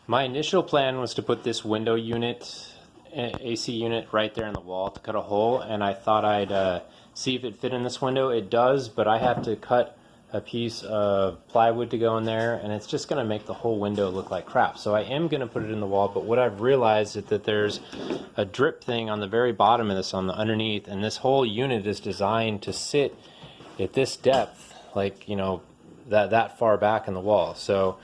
My initial plan was to put this window unit, AC unit, right there in the wall to cut a hole, and I thought I'd see if it fit in this window. It does, but I have to cut a piece of plywood to go in there, and it's just going to make the whole window look like crap. So I am going to put it in the wall, but what I've realized is that there's a drip thing on the very bottom of this, on the underneath, and this whole unit is designed to sit at this depth, like, you know, that far back in the wall. So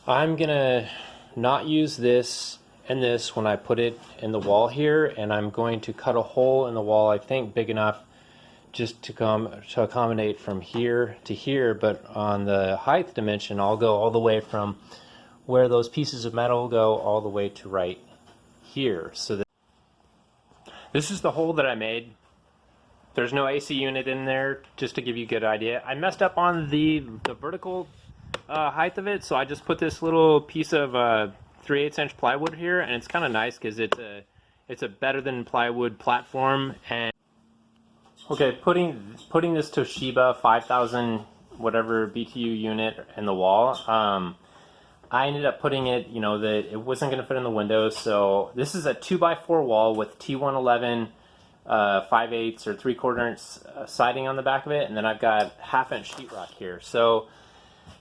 I'm gonna not use this and this when I put it in the wall here, and I'm going to cut a hole in the wall, I think big enough just to accommodate from here to here, but on the height dimension I'll go all the way from where those pieces of metal go all the way to right here. So that this is the hole that I made. There's no AC unit in there, just to give you a good idea. I messed up on the vertical height of it, so I just put this little piece of 3/8 inch plywood here, and it's kind of nice because it's a better than plywood platform. And okay, putting this Toshiba 5000 whatever BTU unit in the wall, I ended up putting it, you know, that it wasn't going to fit in the windows. So this is a 2x4 wall with T111 5/8 or 3/4 inch siding on the back of it, and then I've got 1/2 inch sheetrock here. So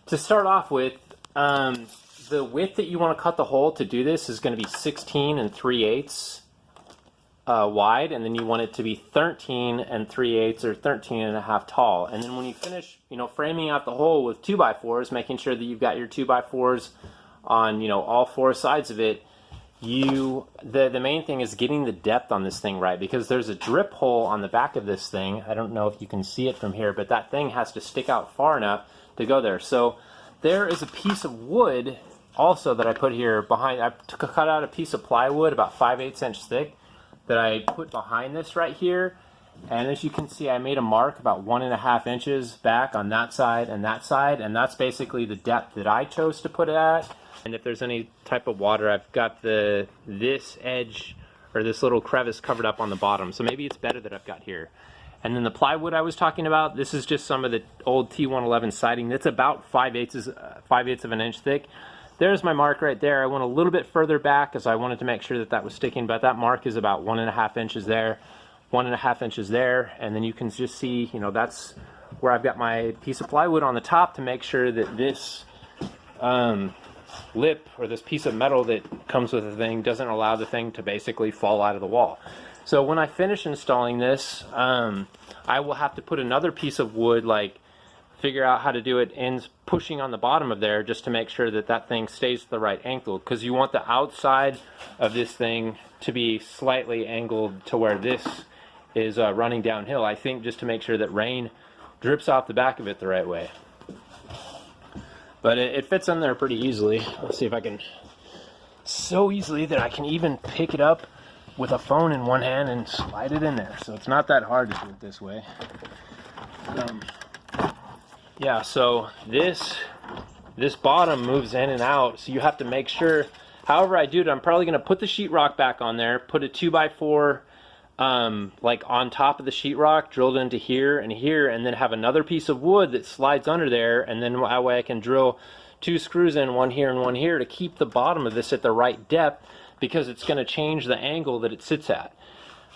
to start off with, the width that you want to cut the hole to do this is going to be 16 3/8 wide, and then you want it to be 13 3/8 or 13.5 tall. And then when you finish, you know, framing out the hole with 2x4s, making sure that you've got your 2x4s on, you know, all four sides of it, the main thing is getting the depth on this thing right, because there's a drip hole on the back of this thing. I don't know if you can see it from here, but that thing has to stick out far enough to go there. So there is a piece of wood also that I put here behind. I cut out a piece of plywood about 5/8 inch thick that I put behind this right here, and as you can see, I made a mark about 1.5 inches back on that side, and that's basically the depth that I chose to put it at. And if there's any type of water, I've got this edge or this little crevice covered up on the bottom, so maybe it's better that I've got here. And then the plywood I was talking about, this is just some of the old T111 siding that's about 5/8 of an inch thick. There's my mark right there. I went a little bit further back because I wanted to make sure that that was sticking, but that mark is about 1.5 inches there, 1.5 inches there, and then you can just see, you know, that's where I've got my piece of plywood on the top to make sure that this lip or this piece of metal that comes with the thing doesn't allow the thing to basically fall out of the wall. So when I finish installing this, I will have to put another piece of wood, like figure out how to do it and pushing on the bottom of there just to make sure that that thing stays at the right angle, because you want the outside of this thing to be slightly angled to where this is running downhill, I think, just to make sure that rain drips off the back of it the right way. But it fits in there pretty easily. Let's see if I can, so easily that I can even pick it up with a phone in one hand and slide it in there. So it's not that hard to do it this way. Yeah, so this bottom moves in and out, so you have to make sure, however I do it, I'm probably going to put the sheetrock back on there, put a 2x4 like on top of the sheetrock, drilled into here and here, and then have another piece of wood that slides under there, and then that way I can drill 2 screws in, one here and one here, to keep the bottom of this at the right depth, because it's going to change the angle that it sits at.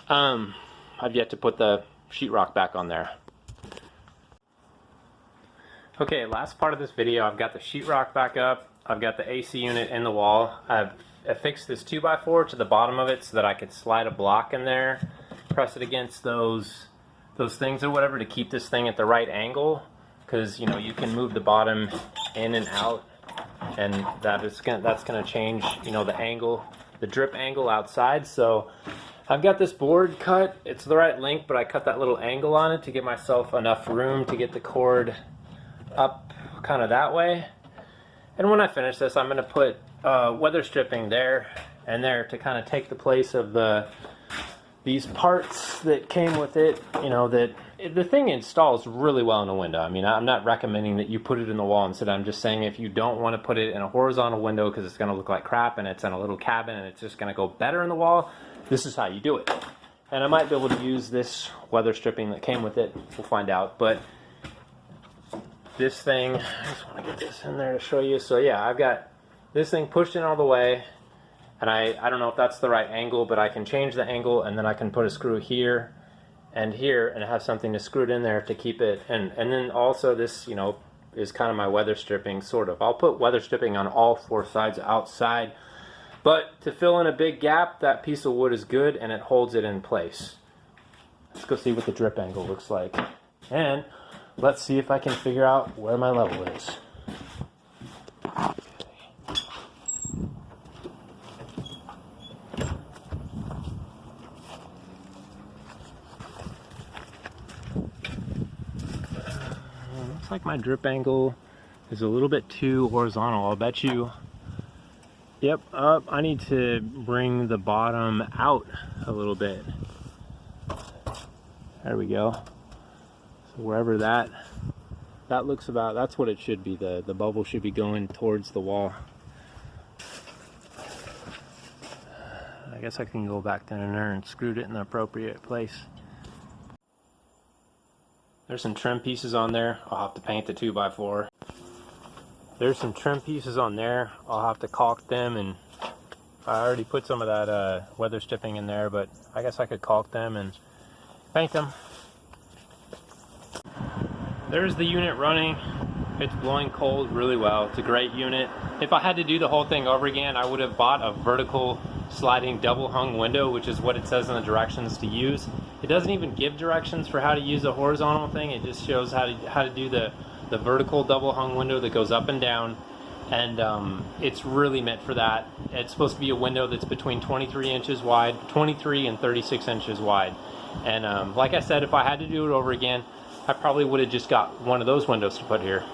I've yet to put the sheetrock back on there. Okay, last part of this video, I've got the sheetrock back up, I've got the AC unit in the wall, I've affixed this 2x4 to the bottom of it so that I could slide a block in there, press it against those things or whatever to keep this thing at the right angle, because, you know, you can move the bottom in and out, and that's gonna change, you know, the angle, the drip angle outside. So I've got this board cut, it's the right length, but I cut that little angle on it to give myself enough room to get the cord up kind of that way. And when I finish this, I'm going to put weather stripping there and there to kind of take the place of these parts that came with it. You know, that the thing installs really well in a window. I mean, I'm not recommending that you put it in the wall instead. I'm just saying if you don't want to put it in a horizontal window because it's going to look like crap and it's in a little cabin and it's just going to go better in the wall, this is how you do it. And I might be able to use this weather stripping that came with it. We'll find out. But this thing, I just want to get this in there to show you. So yeah, I've got this thing pushed in all the way, and I don't know if that's the right angle, but I can change the angle, and then I can put a screw here and here and have something to screw it in there to keep it. And then also this, you know, is kind of my weather stripping, sort of. I'll put weather stripping on all four sides outside, but to fill in a big gap, that piece of wood is good and it holds it in place. Let's go see what the drip angle looks like, and let's see if I can figure out where my level is. Looks like my drip angle is a little bit too horizontal. I'll bet you, yep, up. I need to bring the bottom out a little bit. There we go. So wherever that looks about, that's what it should be. The bubble should be going towards the wall. I guess I can go back down there and screw it in the appropriate place. There's some trim pieces on there. I'll have to paint the 2x4. There's some trim pieces on there. I'll have to caulk them, and I already put some of that weather stripping in there, but I guess I could caulk them and paint them. There's the unit running. It's blowing cold really well. It's a great unit. If I had to do the whole thing over again, I would have bought a vertical sliding double hung window, which is what it says in the directions to use. It doesn't even give directions for how to use a horizontal thing. It just shows how to do the vertical double hung window that goes up and down, and it's really meant for that. It's supposed to be a window that's between 23 inches wide, 23 and 36 inches wide. And like I said, if I had to do it over again, I probably would have just got one of those windows to put here.